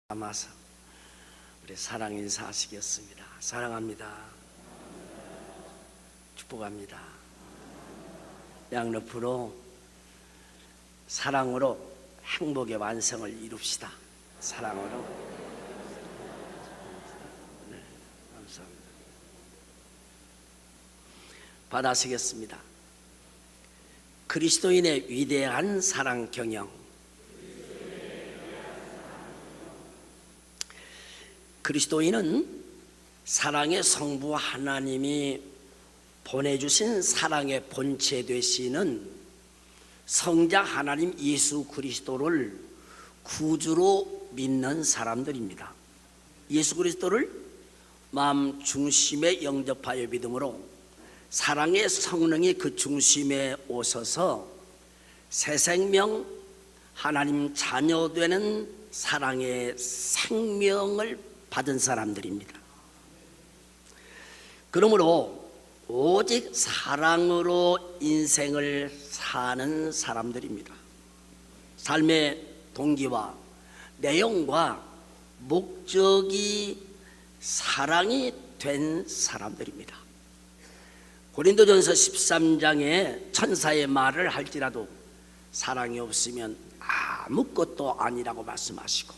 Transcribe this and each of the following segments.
담아서 우리 사랑 인사하시겠습니다. 사랑합니다. 축복합니다. 양옆으로 사랑으로 행복의 완성을 이룹시다. 사랑으로. 네, 감사합니다. 받아시겠습니다. 그리스도인의 위대한 사랑 경영. 그리스도인은 사랑의 성부 하나님이 보내주신 사랑의 본체 되시는 성자 하나님 예수 그리스도를 구주로 믿는 사람들입니다. 예수 그리스도를 마음 중심에 영접하여 믿음으로 사랑의 성령이 그 중심에 오셔서 새 생명 하나님 자녀 되는 사랑의 생명을 받은 사람들입니다. 그러므로 오직 사랑으로 인생을 사는 사람들입니다. 삶의 동기와 내용과 목적이 사랑이 된 사람들입니다. 고린도전서 13장에 천사의 말을 할지라도 사랑이 없으면 아무것도 아니라고 말씀하시고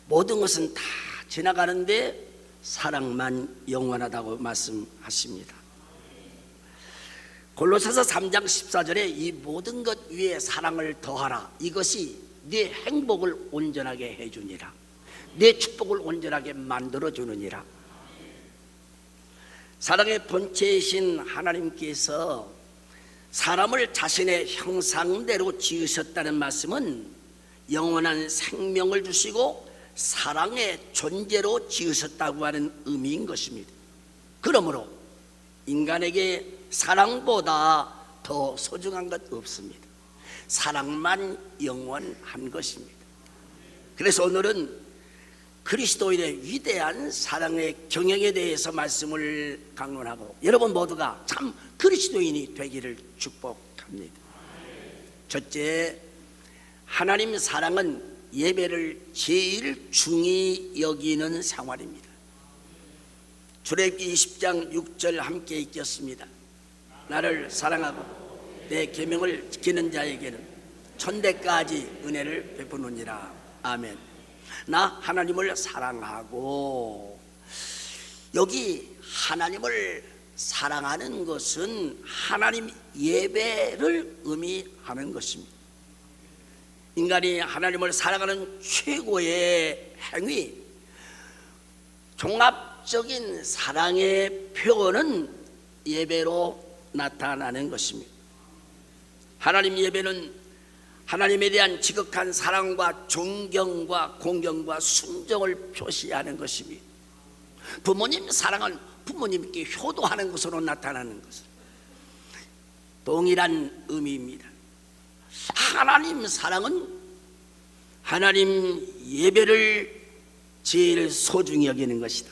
모든 것은 다 지나가는데 사랑만 영원하다고 말씀하십니다. 골로새서 3장 14절에 이 모든 것 위에 사랑을 더하라. 이것이 네 행복을 온전하게 해주니라. 네 축복을 온전하게 만들어주느니라. 사랑의 본체이신 하나님께서 사람을 자신의 형상대로 지으셨다는 말씀은 영원한 생명을 주시고 사랑의 존재로 지으셨다고 하는 의미인 것입니다. 그러므로 인간에게 사랑보다 더 소중한 것 없습니다. 사랑만 영원한 것입니다. 그래서 오늘은 그리스도인의 위대한 사랑의 경영에 대해서 말씀을 강론하고 여러분 모두가 참 그리스도인이 되기를 축복합니다. 첫째, 하나님 사랑은 예배를 제일 중히 여기는 생활입니다. 출애굽기 20장 6절 함께 읽겠습니다. 나를 사랑하고 내 계명을 지키는 자에게는 천대까지 은혜를 베푸느니라. 아멘. 나 하나님을 사랑하고, 여기 하나님을 사랑하는 것은 하나님 예배를 의미하는 것입니다. 인간이 하나님을 사랑하는 최고의 행위, 종합적인 사랑의 표현은 예배로 나타나는 것입니다. 하나님 예배는 하나님에 대한 지극한 사랑과 존경과 공경과 순종을 표시하는 것입니다. 부모님 사랑은 부모님께 효도하는 것으로 나타나는 것은 동일한 의미입니다. 하나님 사랑은 하나님 예배를 제일 소중히 여기는 것이다.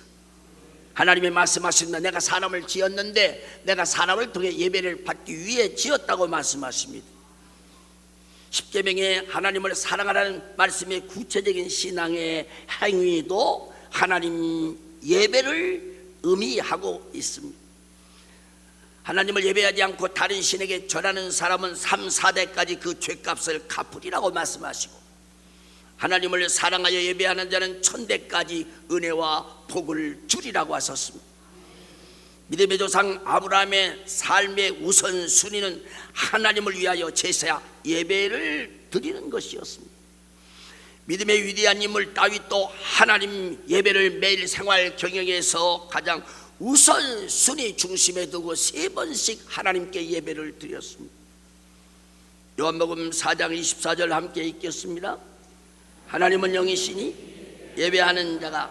하나님이 말씀하십니다. 내가 사람을 지었는데 내가 사람을 통해 예배를 받기 위해 지었다고 말씀하십니다. 십계명에 하나님을 사랑하라는 말씀의 구체적인 신앙의 행위도 하나님 예배를 의미하고 있습니다. 하나님을 예배하지 않고 다른 신에게 절하는 사람은 3, 4대까지 그 죄값을 갚으리라고 말씀하시고, 하나님을 사랑하여 예배하는 자는 천대까지 은혜와 복을 주리라고 하셨습니다. 믿음의 조상 아브라함의 삶의 우선순위는 하나님을 위하여 제사 예배를 드리는 것이었습니다. 믿음의 위대한 인물 다윗도 하나님 예배를 매일 생활 경영에서 가장 우선순위 중심에 두고 3번씩 하나님께 예배를 드렸습니다. 요한복음 4장 24절 함께 읽겠습니다. 하나님은 영이시니 예배하는 자가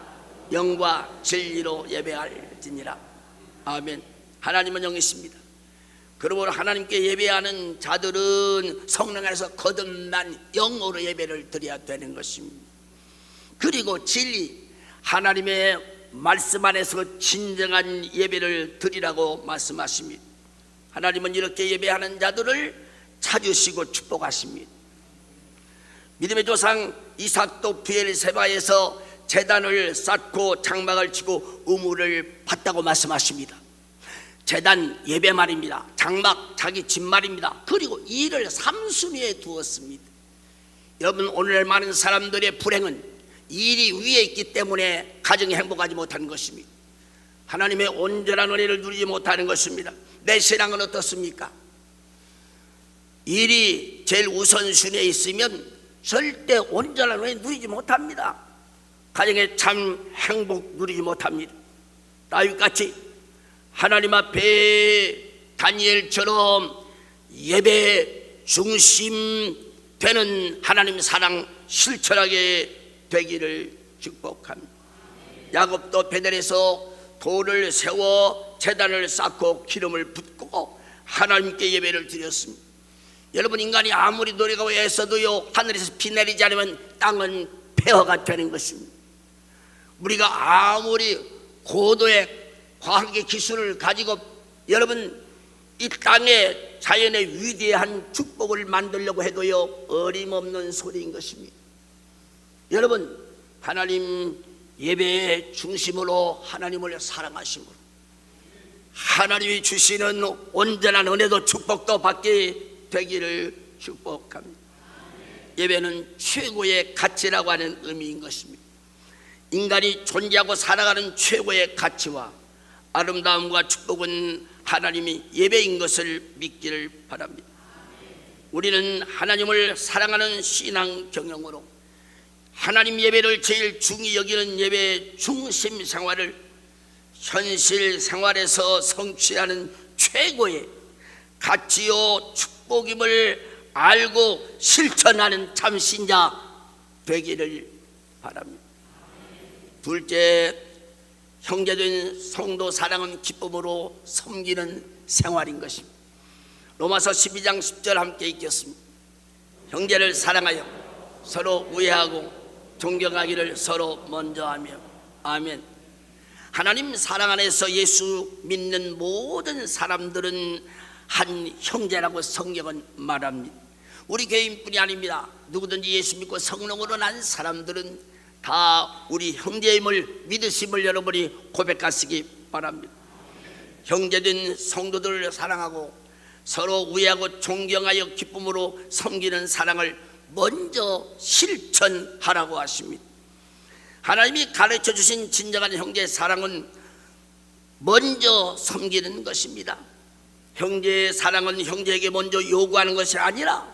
영과 진리로 예배할지니라. 아멘. 하나님은 영이십니다. 그러므로 하나님께 예배하는 자들은 성령 안에서 거듭난 영으로 예배를 드려야 되는 것입니다. 그리고 진리, 하나님의 말씀 안에서 진정한 예배를 드리라고 말씀하십니다. 하나님은 이렇게 예배하는 자들을 찾으시고 축복하십니다. 믿음의 조상 이삭도 브엘세바에서 제단을 쌓고 장막을 치고 우물을 팠다고 말씀하십니다. 제단 예배 말입니다. 장막 자기 집 말입니다. 그리고 일을 3순위에 두었습니다. 여러분, 오늘 많은 사람들의 불행은 일이 위에 있기 때문에 가정이 행복하지 못하는 것입니다. 하나님의 온전한 은혜를 누리지 못하는 것입니다. 내 신앙은 어떻습니까? 일이 제일 우선순위에 있으면 절대 온전한 은혜 누리지 못합니다. 가정에 참 행복 누리지 못합니다. 다윗같이 하나님 앞에 다니엘처럼 예배 중심 되는 하나님 사랑 실천하게 되기를 축복합니다. 야곱도 베델에서 돌을 세워 제단을 쌓고 기름을 붓고 하나님께 예배를 드렸습니다. 여러분, 인간이 아무리 노력하고 애써도요, 하늘에서 비 내리지 않으면 땅은 폐허가 되는 것입니다. 우리가 아무리 고도의 과학의 기술을 가지고 여러분 이 땅에 자연의 위대한 축복을 만들려고 해도요, 어림없는 소리인 것입니다. 여러분, 하나님 예배의 중심으로 하나님을 사랑하심으로 하나님이 주시는 온전한 은혜도 축복도 받게 되기를 축복합니다. 예배는 최고의 가치라고 하는 의미인 것입니다. 인간이 존재하고 살아가는 최고의 가치와 아름다움과 축복은 하나님이 예배인 것을 믿기를 바랍니다. 우리는 하나님을 사랑하는 신앙 경영으로 하나님 예배를 제일 중히 여기는 예배 중심 생활을 현실 생활에서 성취하는 최고의 가치요 축복임을 알고 실천하는 참 신자 되기를 바랍니다. 둘째, 형제된 성도 사랑은 기쁨으로 섬기는 생활인 것입니다. 로마서 12장 10절 함께 읽겠습니다. 형제를 사랑하여 서로 우애하고 존경하기를 서로 먼저 하며. 아멘. 하나님 사랑 안에서 예수 믿는 모든 사람들은 한 형제라고 성경은 말합니다. 우리 교인뿐이 아닙니다. 누구든지 예수 믿고 성령으로 난 사람들은 다 우리 형제임을 믿으심을 여러분이 고백하시기 바랍니다. 형제된 성도들을 사랑하고 서로 우애하고 존경하여 기쁨으로 섬기는 사랑을 먼저 실천하라고 하십니다. 하나님이 가르쳐 주신 진정한 형제의 사랑은 먼저 섬기는 것입니다. 형제의 사랑은 형제에게 먼저 요구하는 것이 아니라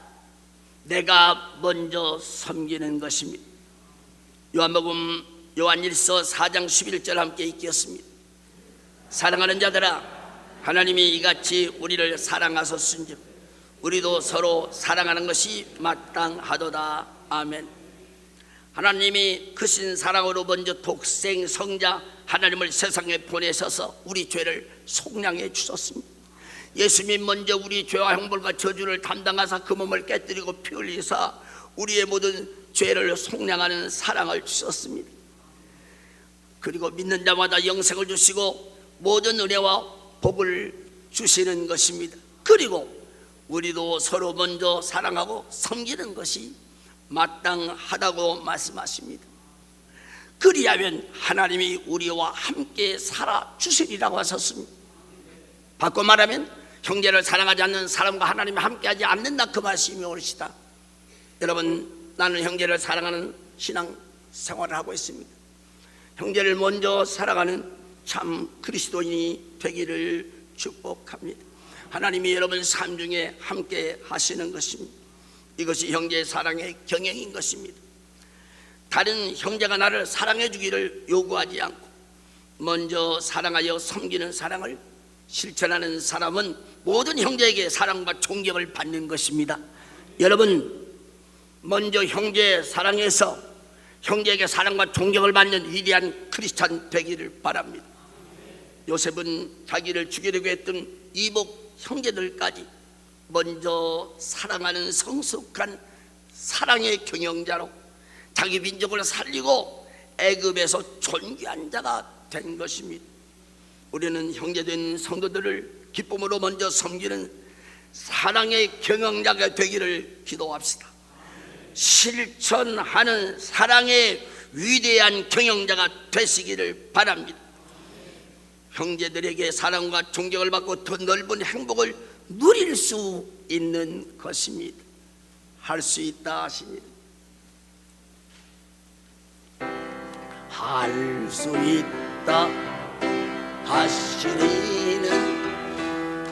내가 먼저 섬기는 것입니다. 요한복음 요한일서 4장 11절 함께 읽겠습니다. 사랑하는 자들아, 하나님이 이같이 우리를 사랑하셨은즉 우리도 서로 사랑하는 것이 마땅하도다. 아멘. 하나님이 크신 사랑으로 먼저 독생 성자 하나님을 세상에 보내셔서 우리 죄를 속량해 주셨습니다. 예수님 먼저 우리 죄와 형벌과 저주를 담당하사 그 몸을 깨뜨리고 피 흘리사 우리의 모든 죄를 속량하는 사랑을 주셨습니다. 그리고 믿는 자마다 영생을 주시고 모든 은혜와 복을 주시는 것입니다. 그리고 우리도 서로 먼저 사랑하고 섬기는 것이 마땅하다고 말씀하십니다. 그리하면 하나님이 우리와 함께 살아주시리라고 하셨습니다. 바꿔 말하면 형제를 사랑하지 않는 사람과 하나님이 함께하지 않는다, 그 말씀이 옳으시다. 여러분, 나는 형제를 사랑하는 신앙 생활을 하고 있습니다. 형제를 먼저 사랑하는 참 그리스도인이 되기를 축복합니다. 하나님이 여러분 삶 중에 함께 하시는 것입니다. 이것이 형제의 사랑의 경영인 것입니다. 다른 형제가 나를 사랑해 주기를 요구하지 않고 먼저 사랑하여 섬기는 사랑을 실천하는 사람은 모든 형제에게 사랑과 존경을 받는 것입니다. 여러분, 먼저 형제 사랑해서 형제에게 사랑과 존경을 받는 위대한 크리스찬 되기를 바랍니다. 요셉은 자기를 죽이려고 했던 이복 형제들까지 먼저 사랑하는 성숙한 사랑의 경영자로 자기 민족을 살리고 애굽에서 존귀한 자가 된 것입니다. 우리는 형제된 성도들을 기쁨으로 먼저 섬기는 사랑의 경영자가 되기를 기도합시다. 실천하는 사랑의 위대한 경영자가 되시기를 바랍니다. 형제들에게 사랑과 존경을 받고 더 넓은 행복을 누릴 수 있는 것입니다. 할 수 있다 하십니다. 할 수 있다 하시리는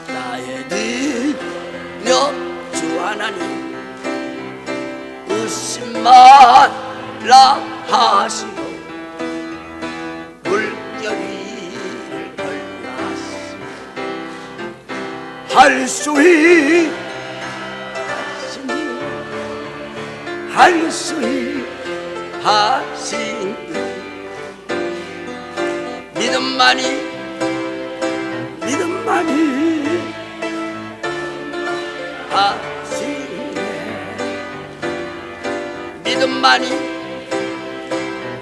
나의 능력 주 하나님, 의심 말라 하시고 물결이를 걸라시고 할 수 하시니 믿음만이 하시네.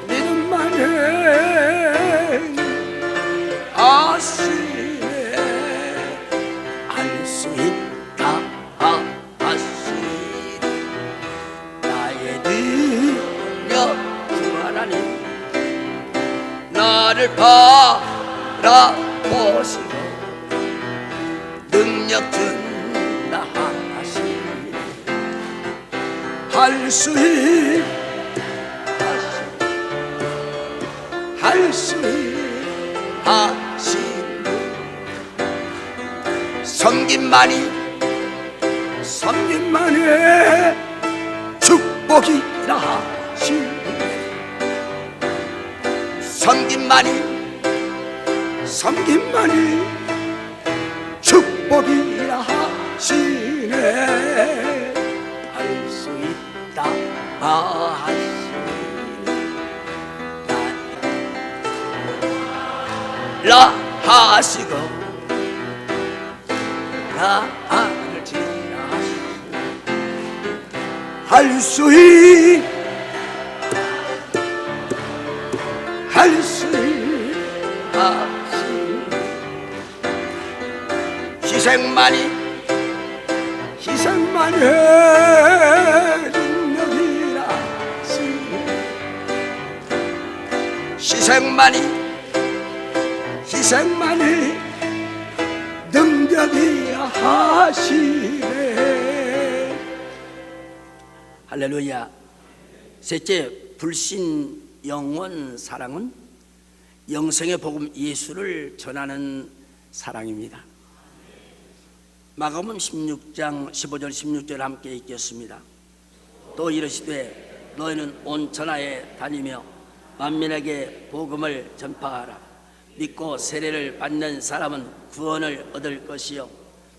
믿음만이 하시네. 알 수 있다 하시니 나의 능력 주 하나님, 나를 바라보시고 능력 준다 하시니 할 수 하시니 섬김만이 축복이라 하시니 섬김만이 축복이라 하시네. 할 수 있다 하시니 라 하시고 나를 지나시고 할 수 하시니 희생만이 능력이라 하시니 희생만이 능력이라 하시네. 할렐루야. 셋째, 불신 영원 사랑은 영생의 복음 예수를 전하는 사랑입니다. 마가복음 16장 15절 16절 함께 읽겠습니다. 또 이르시되 너희는 온 천하에 다니며 만민에게 복음을 전파하라. 믿고 세례를 받는 사람은 구원을 얻을 것이요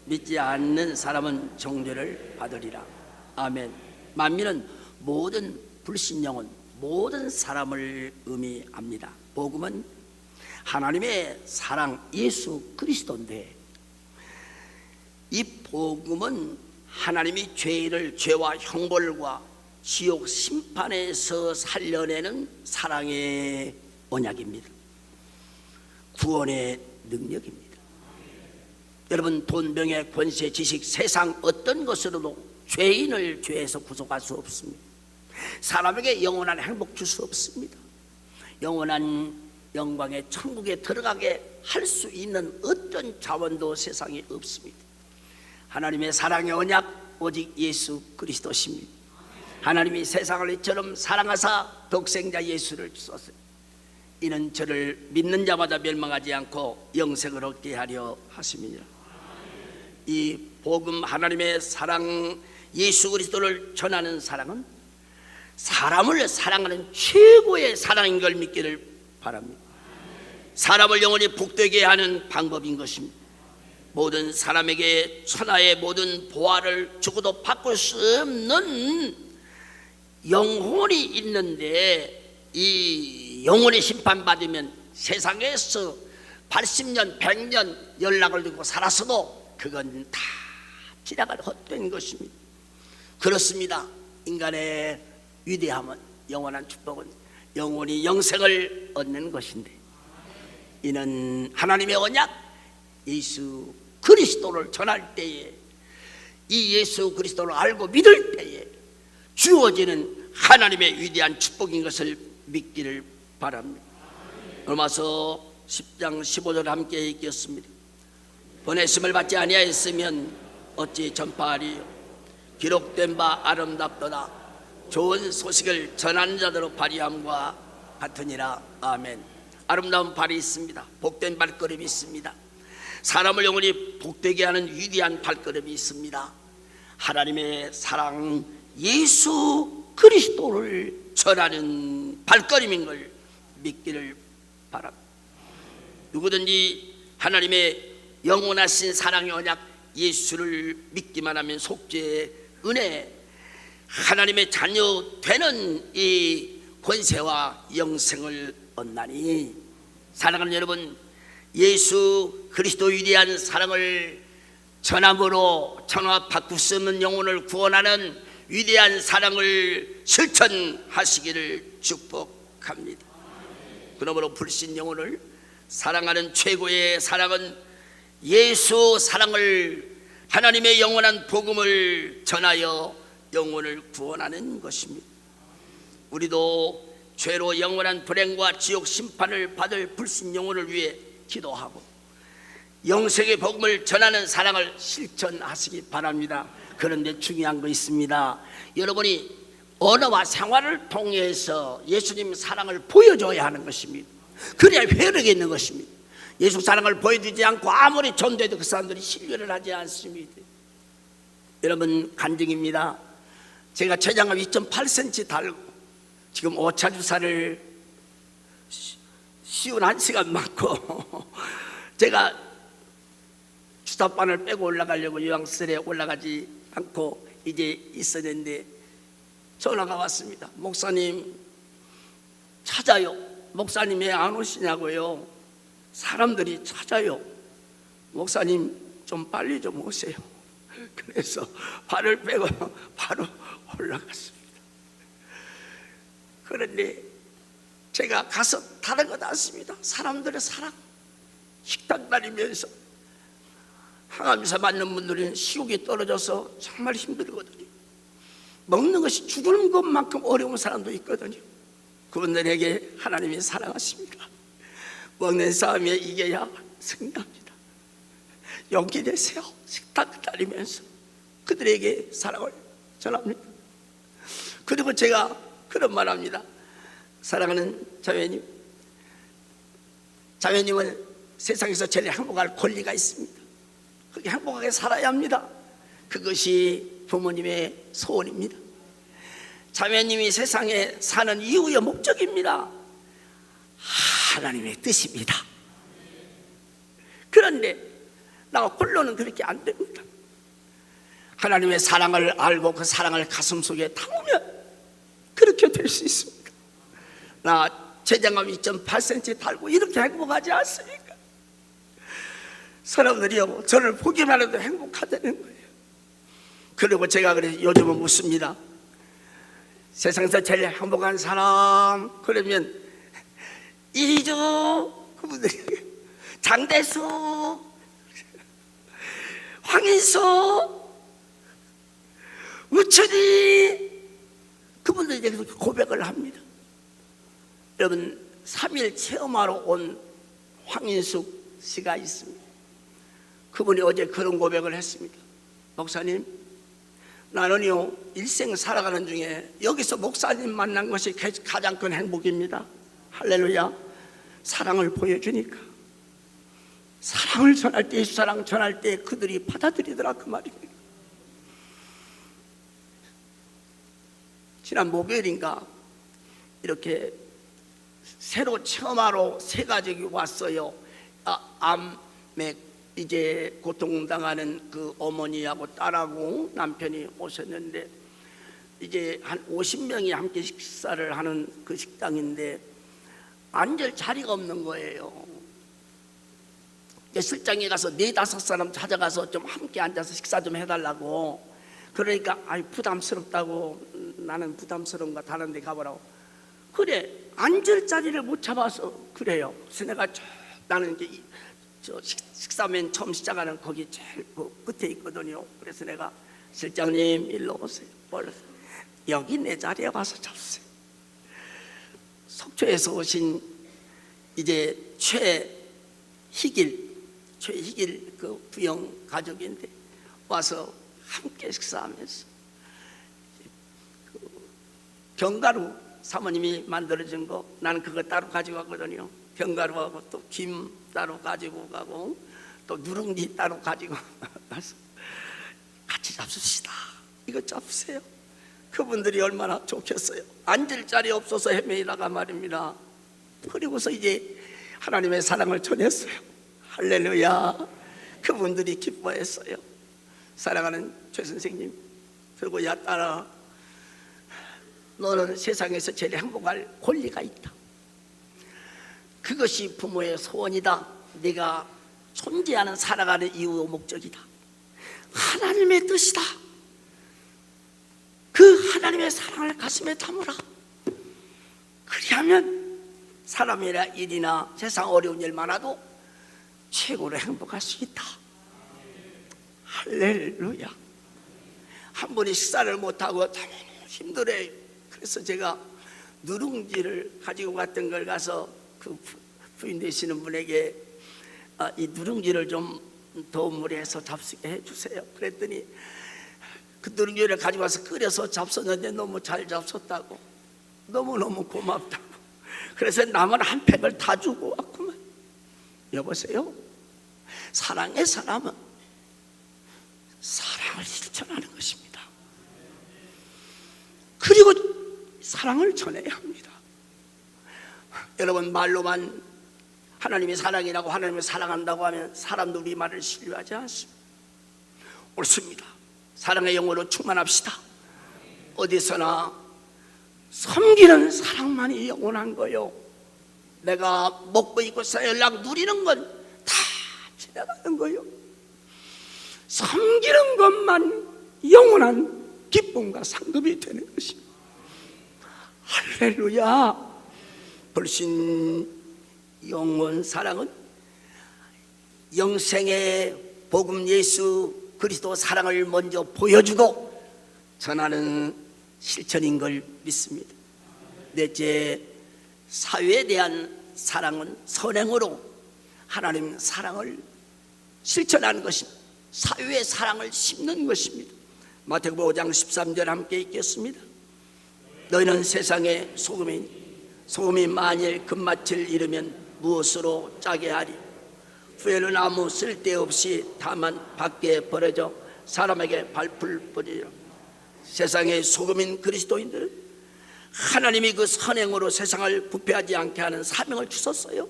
믿지 않는 사람은 정죄를 받으리라. 아멘. 만민은 모든 불신영혼, 모든 사람을 의미합니다. 복음은 하나님의 사랑 예수 그리스도인데, 이 복음은 하나님이 죄와 형벌과 지옥 심판에서 살려내는 사랑의 언약입니다. 구원의 능력입니다. 여러분, 돈, 명예, 권세, 지식, 세상 어떤 것으로도 죄인을 죄에서 구속할 수 없습니다. 사람에게 영원한 행복 줄 수 없습니다. 영원한 영광의 천국에 들어가게 할 수 있는 어떤 자원도 세상에 없습니다. 하나님의 사랑의 언약 오직 예수 그리스도십니다. 하나님이 세상을 이처럼 사랑하사 독생자 예수를 주셨어요. 이는 저를 믿는 자마다 멸망하지 않고 영생을 얻게 하려 하심이니라. 이 복음, 하나님의 사랑 예수 그리스도를 전하는 사랑은 사람을 사랑하는 최고의 사랑인 걸 믿기를 바랍니다. 사람을 영원히 복되게 하는 방법인 것입니다. 모든 사람에게 천하의 모든 보화를 주고도 바꿀 수 없는 영혼이 있는데, 이 영혼이 심판받으면 세상에서 80년, 100년 연락을 두고 살았어도 그건 다 지나갈 헛된 것입니다. 그렇습니다. 인간의 위대함은, 영원한 축복은 영원히 영생을 얻는 것인데, 이는 하나님의 언약 예수 그리스도를 전할 때에, 이 예수 그리스도를 알고 믿을 때에 주어지는 하나님의 위대한 축복인 것을 믿기를 바랍니다. 로마서 10장 15절 함께 읽겠습니다. 보내심을 받지 아니하였으면 어찌 전파하리요. 기록된 바 아름답도다. 좋은 소식을 전하는 자들로 발휘함과 같으니라. 아멘. 아름다운 발이 있습니다. 복된 발걸음이 있습니다. 사람을 영원히 복되게 하는 위대한 발걸음이 있습니다. 하나님의 사랑 예수 그리스도를 전하는 발걸음인 걸 믿기를 바랍니다. 누구든지 하나님의 영원하신 사랑의 언약 예수를 믿기만 하면 속죄의 은혜, 하나님의 자녀 되는 이 권세와 영생을 얻나니, 사랑하는 여러분, 예수 그리스도 위대한 사랑을 전함으로 천하 바꿀 수 없는 영혼을 구원하는 위대한 사랑을 실천하시기를 축복합니다. 그러므로 불신 영혼을 사랑하는 최고의 사랑은 예수 사랑을, 하나님의 영원한 복음을 전하여 영혼을 구원하는 것입니다. 우리도 죄로 영원한 불행과 지옥 심판을 받을 불신 영혼을 위해 기도하고 영생의 복음을 전하는 사랑을 실천하시기 바랍니다. 그런데 중요한 거 있습니다. 여러분이 언어와 생활을 통해서 예수님 사랑을 보여줘야 하는 것입니다. 그래야 회력이 있는 것입니다. 예수 사랑을 보여주지 않고 아무리 전도해도 그 사람들이 신뢰를 하지 않습니다. 여러분, 간증입니다. 제가 췌장암 2.8cm 달고 지금 5차 주사를 쉬운 1시간 맞고 제가 주사바늘 빼고 올라가려고 요양실에 올라가지 않고 이제 있었는데 전화가 왔습니다. 목사님 찾아요. 목사님 왜 안 오시냐고요. 사람들이 찾아요. 목사님 좀 빨리 좀 오세요. 그래서 발을 빼고 바로 올라갔습니다. 그런데 제가 가서 다른 것 않습니다. 사람들의 사랑, 식당 다니면서 항암주사 맞는 분들은 식욕이 떨어져서 정말 힘들거든요. 먹는 것이 죽는 것만큼 어려운 사람도 있거든요. 그분들에게 하나님이 사랑하십니다. 먹는 싸움에 이겨야 승리합니다. 용기 내세요. 식당 다니면서 그들에게 사랑을 전합니다. 그리고 제가 그런 말 합니다. 사랑하는 자매님, 자매님은 세상에서 제일 행복할 권리가 있습니다. 그렇게 행복하게 살아야 합니다. 그것이 부모님의 소원입니다. 자매님이 세상에 사는 이유의 목적입니다. 하나님의 뜻입니다. 그런데 나 홀로는 그렇게 안 됩니다. 하나님의 사랑을 알고 그 사랑을 가슴속에 담으면 그렇게 될 수 있습니다. 나 췌장암 2.8cm 달고 이렇게 행복하지 않습니까? 사람들이요, 저를 보기만 해도 행복하다는 거예요. 그리고 제가 그래서 요즘은 묻습니다. 세상에서 제일 행복한 사람, 그러면 이리죠. 그분들이 장대수, 황인수, 우철이, 그분들이 그렇게 고백을 합니다. 여러분, 3일 체험하러 온 황인숙 씨가 있습니다. 그분이 어제 그런 고백을 했습니다. 목사님, 나는요 일생 살아가는 중에 여기서 목사님 만난 것이 가장 큰 행복입니다. 할렐루야. 사랑을 보여주니까, 사랑을 전할 때, 예수 사랑 전할 때 그들이 받아들이더라, 그 말입니다. 지난 목요일인가 이렇게 새로 체험하러 세 가족이 왔어요. 암에 이제 고통당하는 그 어머니하고 딸하고 남편이 오셨는데, 이제 한 50명이 함께 식사를 하는 그 식당인데 앉을 자리가 없는 거예요. 술장에 가서 4-5사람 찾아가서 좀 함께 앉아서 식사 좀 해달라고. 그러니까 부담스럽다고, 나는 부담스러운가 다른 데 가보라고. 그래, 앉을 자리를 못 잡아서 그래요. 그래서 내가 나는 이제 저 식사맨 처음 시작하는 거기 제일 그 끝에 있거든요. 그래서 내가 실장님 일로 오세요. 여기 내 자리에 와서 잡수세요. 속초에서 오신 이제 최희길 그 부영 가족인데 와서 함께 식사하면서 그 견과류 사모님이 만들어준 거 나는 그거 따로 가지고 가거든요. 견과류하고 또 김 따로 가지고 가고 또 누룽지 따로 가지고 가서 같이 잡수시다. 이거 잡수세요. 그분들이 얼마나 좋겠어요. 앉을 자리 없어서 헤매다가 말입니다. 그리고서 이제 하나님의 사랑을 전했어요. 할렐루야. 그분들이 기뻐했어요. 사랑하는 최 선생님, 그리고 야 딸아, 너는 세상에서 제일 행복할 권리가 있다. 그것이 부모의 소원이다. 네가 존재하는 살아가는 이유와 목적이다. 하나님의 뜻이다. 그 하나님의 사랑을 가슴에 담으라. 그리하면 사람이나 일이나 세상 어려운 일 많아도 최고로 행복할 수 있다. 할렐루야. 한 번이 식사를 못하고 너무 힘들어요. 그래서 제가 누룽지를 가지고 갔던 걸 가서 그 부인 되시는 분에게 이 누룽지를 좀 도움을 해서 잡수게 해주세요. 그랬더니 그 누룽지를 가지고 와서 끓여서 잡섰는데 너무 잘 잡섰다고, 너무너무 고맙다고. 그래서 남은 한 팩을 다 주고 왔구만. 여보세요? 사랑의 사람은 사랑을 실천하는 것입니다. 그리고 사랑을 전해야 합니다. 여러분, 말로만 하나님이 사랑이라고, 하나님을 사랑한다고 하면 사람도 우리 말을 신뢰하지 않습니다. 옳습니다. 사랑의 영으로 충만합시다. 어디서나 섬기는 사랑만이 영원한 거요. 내가 먹고 입고 연락 누리는 건 다 지나가는 거요. 섬기는 것만 영원한 기쁨과 상급이 되는 것입니다. 할렐루야. 불신 영원 사랑은 영생의 복음 예수 그리스도 사랑을 먼저 보여주고 전하는 실천인 걸 믿습니다. 넷째, 사회에 대한 사랑은 선행으로 하나님 사랑을 실천하는 것입니다. 사회의 사랑을 심는 것입니다. 마태복음 5장 13절 함께 읽겠습니다. 너희는 세상의 소금이니 소금이 만일 금맛을 잃으면 무엇으로 짜게 하리? 후에는 아무 쓸데없이 다만 밖에 버려져 사람에게 발풀 뿌리리라. 세상의 소금인 그리스도인들은 하나님이 그 선행으로 세상을 부패하지 않게 하는 사명을 주셨어요.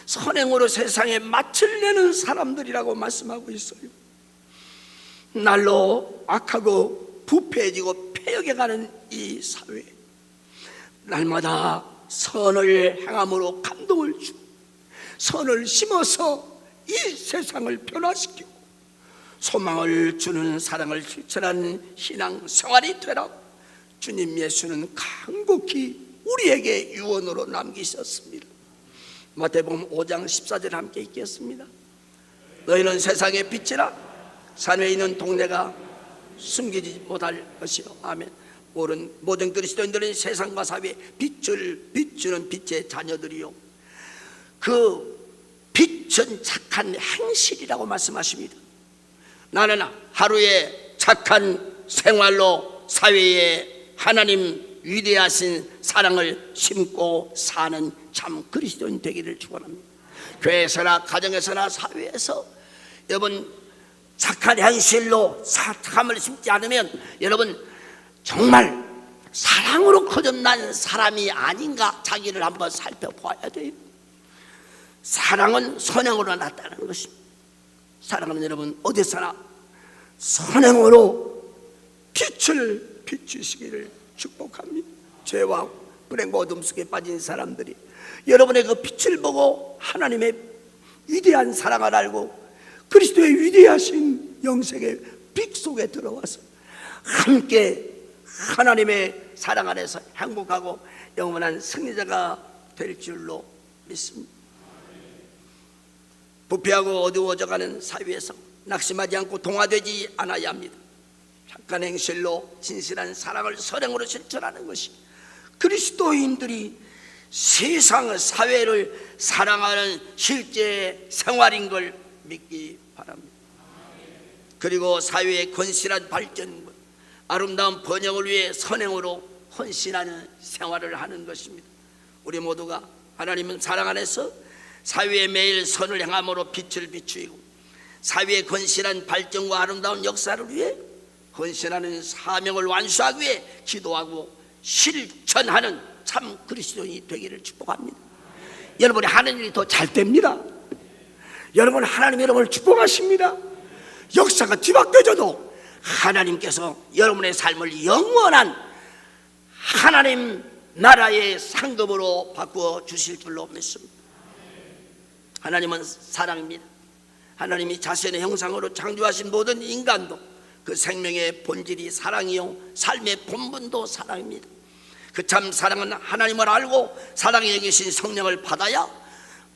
선행으로 세상에 맛을 내는 사람들이라고 말씀하고 있어요. 날로 악하고 부패해지고 폐역해가는 이 사회, 날마다 선을 행함으로 감동을 주고 선을 심어서 이 세상을 변화시키고 소망을 주는 사랑을 실천하는 신앙 생활이 되라고 주님 예수는 간곡히 우리에게 유언으로 남기셨습니다. 마태복음 5장 14절 함께 읽겠습니다. 너희는 세상의 빛이라 산에 있는 동네가 숨기지 못할 것이요. 아멘. 모든 그리스도인들은 세상과 사회에 빛을 비추는 빛의 자녀들이요. 그 빛은 착한 행실이라고 말씀하십니다. 나는 하루에 착한 생활로 사회에 하나님 위대하신 사랑을 심고 사는 참 그리스도인 되기를 축원합니다. 교회에서나 가정에서나 사회에서 여러분 착한 행실로 착함을 심지 않으면 여러분 정말 사랑으로 거듭난 사람이 아닌가 자기를 한번 살펴봐야 돼요. 사랑은 선행으로 나타나는 것입니다. 사랑하는 여러분, 어디서나 선행으로 빛을 비추시기를 축복합니다. 죄와 불행 어둠 속에 빠진 사람들이 여러분의 그 빛을 보고 하나님의 위대한 사랑을 알고 그리스도의 위대하신 영생의 빛 속에 들어와서 함께 하나님의 사랑 안에서 행복하고 영원한 승리자가 될 줄로 믿습니다. 부패하고 어두워져가는 사회에서 낙심하지 않고 동화되지 않아야 합니다. 착한 행실로 진실한 사랑을 선행으로 실천하는 것이 그리스도인들이 세상 사회를 사랑하는 실제 생활인 걸 믿기 바랍니다. 그리고 사회의 건실한 발전과 아름다운 번영을 위해 선행으로 헌신하는 생활을 하는 것입니다. 우리 모두가 하나님은 사랑 안에서 사회에 매일 선을 행함으로 빛을 비추이고 사회의 건실한 발전과 아름다운 역사를 위해 헌신하는 사명을 완수하기 위해 기도하고 실천하는 참 그리스도인이 되기를 축복합니다. 여러분이 하는 일이 더 잘 됩니다. 여러분 하나님 여러분을 축복하십니다. 역사가 뒤바뀌어져도 하나님께서 여러분의 삶을 영원한 하나님 나라의 상급으로 바꾸어 주실 줄로 믿습니다. 하나님은 사랑입니다. 하나님이 자신의 형상으로 창조하신 모든 인간도 그 생명의 본질이 사랑이요 삶의 본분도 사랑입니다. 그 참 사랑은 하나님을 알고 사랑에 계신 성령을 받아야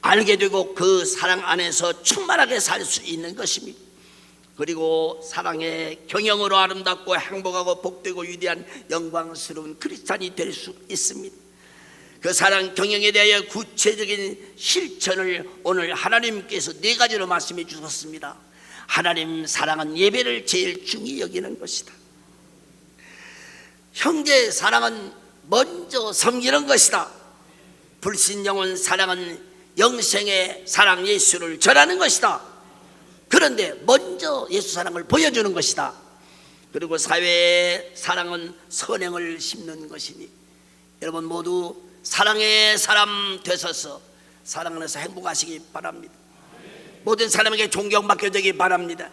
알게 되고 그 사랑 안에서 충만하게 살 수 있는 것입니다. 그리고 사랑의 경영으로 아름답고 행복하고 복되고 위대한 영광스러운 크리스찬이 될 수 있습니다. 그 사랑 경영에 대하여 구체적인 실천을 오늘 하나님께서 4가지로 말씀해 주셨습니다. 하나님 사랑은 예배를 제일 중히 여기는 것이다. 형제 사랑은 먼저 섬기는 것이다. 불신영혼 사랑은 영생의 사랑 예수를 전하는 것이다. 그런데 먼저 예수 사랑을 보여주는 것이다. 그리고 사회의 사랑은 선행을 심는 것이니 여러분 모두 사랑의 사람 되셔서 사랑 안에서 행복하시기 바랍니다. 모든 사람에게 존경받게 되기 바랍니다.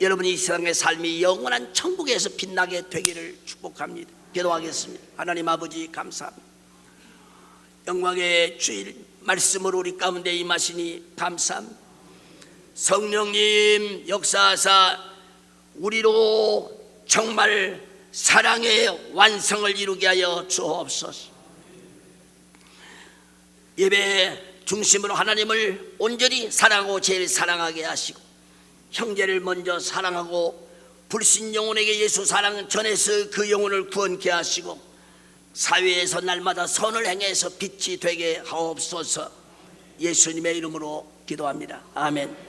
여러분이 이 세상의 삶이 영원한 천국에서 빛나게 되기를 축복합니다. 기도하겠습니다. 하나님 아버지 감사합니다. 영광의 주일 말씀으로 우리 가운데 임하시니 감사합니다. 성령님 역사하사 우리로 정말 사랑의 완성을 이루게 하여 주옵소서. 예배 중심으로 하나님을 온전히 사랑하고 제일 사랑하게 하시고 형제를 먼저 사랑하고 불신 영혼에게 예수 사랑 전해서 그 영혼을 구원케 하시고 사회에서 날마다 선을 행해서 빛이 되게 하옵소서. 예수님의 이름으로 기도합니다. 아멘.